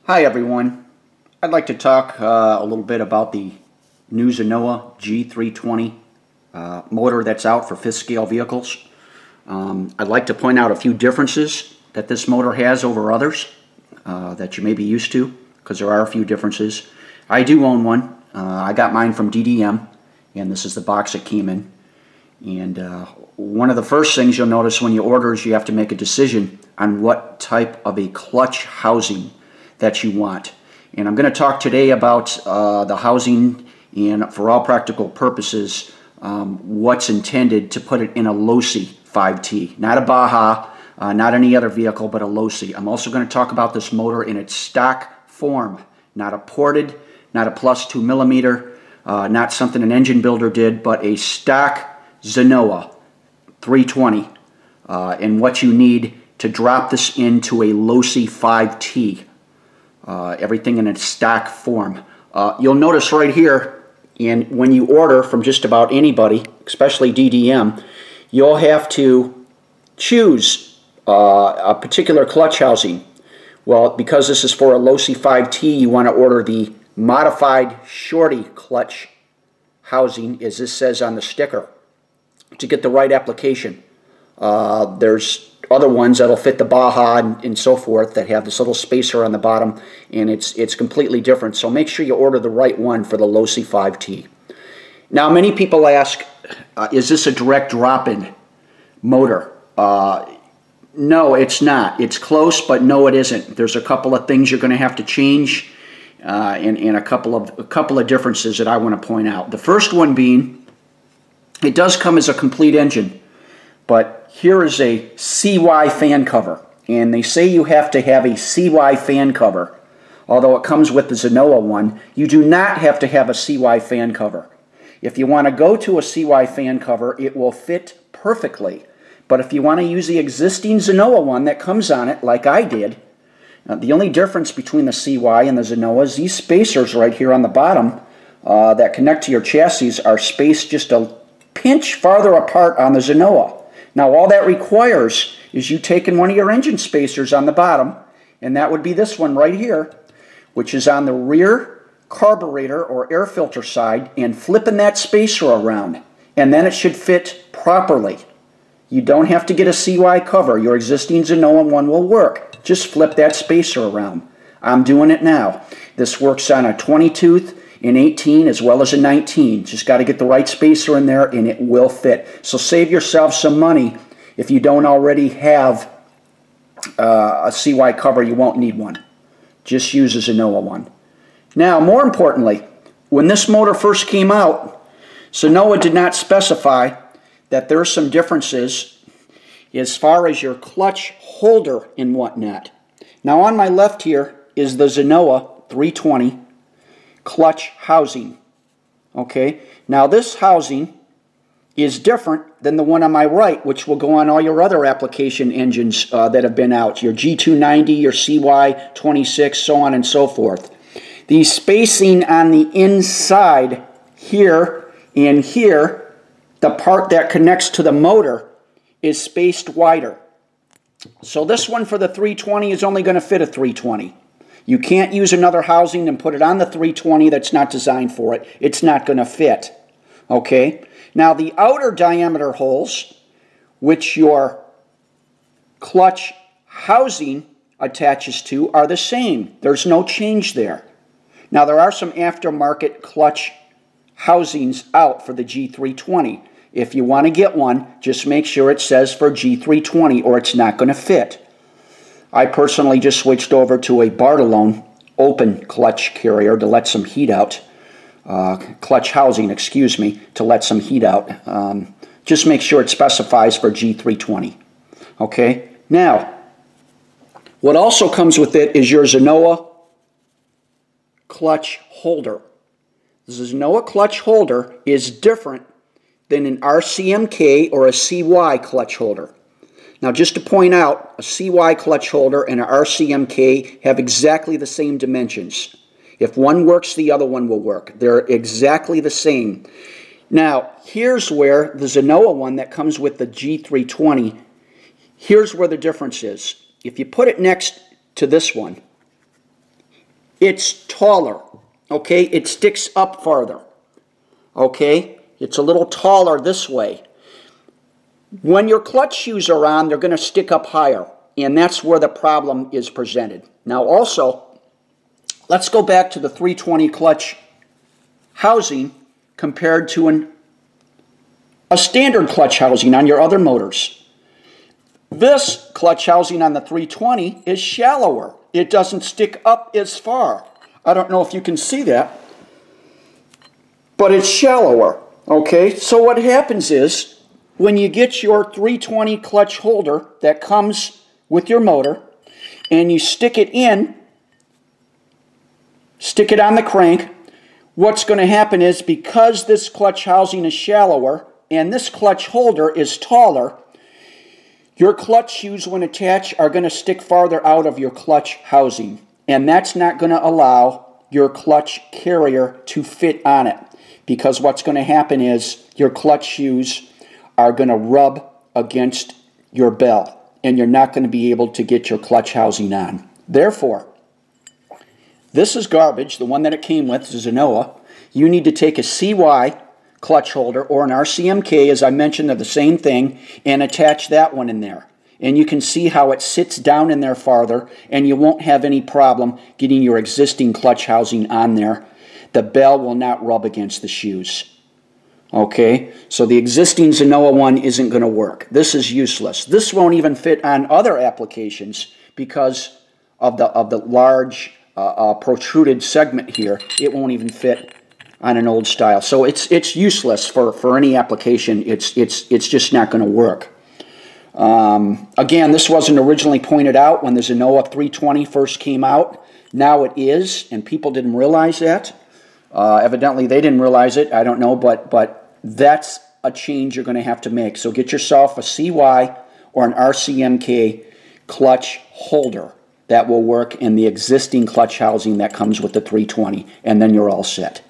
Hi everyone. I'd like to talk a little bit about the new Zenoah G320 motor that's out for fifth scale vehicles. I'd like to point out a few differences that this motor has over others that you may be used to, because there are a few differences. I do own one. I got mine from DDM, and this is the box it came in. And one of the first things you'll notice when you order is you have to make a decision on what type of a clutch housing that you want. And I'm going to talk today about the housing and, for all practical purposes, what's intended to put it in a Losi 5T. Not a Baja, not any other vehicle, but a Losi. I'm also going to talk about this motor in its stock form, not a ported, not a plus 2mm, not something an engine builder did, but a stock Zenoah 320, and what you need to drop this into a Losi 5T. Everything in its stock form. You'll notice right here, and when you order from just about anybody, especially DDM, you'll have to choose a particular clutch housing. Well, because this is for a Losi 5T, you want to order the modified shorty clutch housing, as this says on the sticker, to get the right application. There's other ones that'll fit the Baja and so forth that have this little spacer on the bottom, and it's completely different. So make sure you order the right one for the Losi 5T. Now, many people ask, is this a direct drop-in motor? No, it's not. It's close, but no, it isn't. There's a couple of things you're going to have to change, and a couple of differences that I want to point out. The first one being, it does come as a complete engine, but here is a CY fan cover, and they say you have to have a CY fan cover. Although it comes with the Zenoah one, you do not have to have a CY fan cover. If you want to go to a CY fan cover, it will fit perfectly. But if you want to use the existing Zenoah one that comes on it, like I did, the only difference between the CY and the Zenoah is these spacers right here on the bottom that connect to your chassis are spaced just a pinch farther apart on the Zenoah. Now, all that requires is you taking one of your engine spacers on the bottom, and that would be this one right here, which is on the rear carburetor or air filter side, and flipping that spacer around, and then it should fit properly. You don't have to get a CY cover. Your existing Zenoah one will work. Just flip that spacer around. I'm doing it now. This works on a 20-tooth, an 18 as well as a 19. Just got to get the right spacer in there and it will fit. So save yourself some money. If you don't already have a CY cover, you won't need one. Just use a Zenoah one. Now, more importantly, when this motor first came out, Zenoah did not specify that there are some differences as far as your clutch holder and whatnot. Now, on my left here is the Zenoah 320 clutch housing. Okay, now this housing is different than the one on my right, which will go on all your other application engines that have been out, your G290, your CY26, so on and so forth. The spacing on the inside here and here, the part that connects to the motor, is spaced wider. So this one for the 320 is only going to fit a 320. You can't use another housing and put it on the 320 that's not designed for it. It's not going to fit. Okay? Now, the outer diameter holes, which your clutch housing attaches to, are the same. There's no change there. Now, there are some aftermarket clutch housings out for the G320. If you want to get one, just make sure it says for G320 or it's not going to fit. I personally just switched over to a Bartolone open clutch carrier to let some heat out. Clutch housing, excuse me, to let some heat out. Just make sure it specifies for G320. Okay? Now, what also comes with it is your Zenoah clutch holder. The Zenoah clutch holder is different than an RCMK or a CY clutch holder. Now, just to point out, a CY clutch holder and an RCMK have exactly the same dimensions. If one works, the other one will work. They're exactly the same. Now, here's where the Zenoah one that comes with the G320, here's where the difference is. If you put it next to this one, it's taller, okay? It sticks up farther, okay? It's a little taller this way. When your clutch shoes are on, they're going to stick up higher, and that's where the problem is presented. Now also, let's go back to the 320 clutch housing compared to a standard clutch housing on your other motors. This clutch housing on the 320 is shallower. It doesn't stick up as far. I don't know if you can see that, but it's shallower, okay? So what happens is, when you get your 320 clutch holder that comes with your motor, and you stick it in, stick it on the crank, what's going to happen is, because this clutch housing is shallower and this clutch holder is taller, your clutch shoes when attached are going to stick farther out of your clutch housing, and that's not going to allow your clutch carrier to fit on it, because what's going to happen is your clutch shoes are going to rub against your bell, and you're not going to be able to get your clutch housing on. Therefore, this is garbage, the one that it came with, Zenoah. You need to take a CY clutch holder or an RCMK, as I mentioned, they're the same thing, and attach that one in there. And you can see how it sits down in there farther, and you won't have any problem getting your existing clutch housing on there. The bell will not rub against the shoes. Okay, so the existing Zenoah one isn't going to work. This is useless. This won't even fit on other applications because of the large protruded segment here. It won't even fit on an old style. So it's useless for any application. It's just not going to work. Again, this wasn't originally pointed out when the Zenoah 320 first came out. Now it is, and people didn't realize that. Evidently, they didn't realize it. I don't know, but that's a change you're going to have to make. So get yourself a CY or an RCMK clutch holder that will work in the existing clutch housing that comes with the 320, and then you're all set.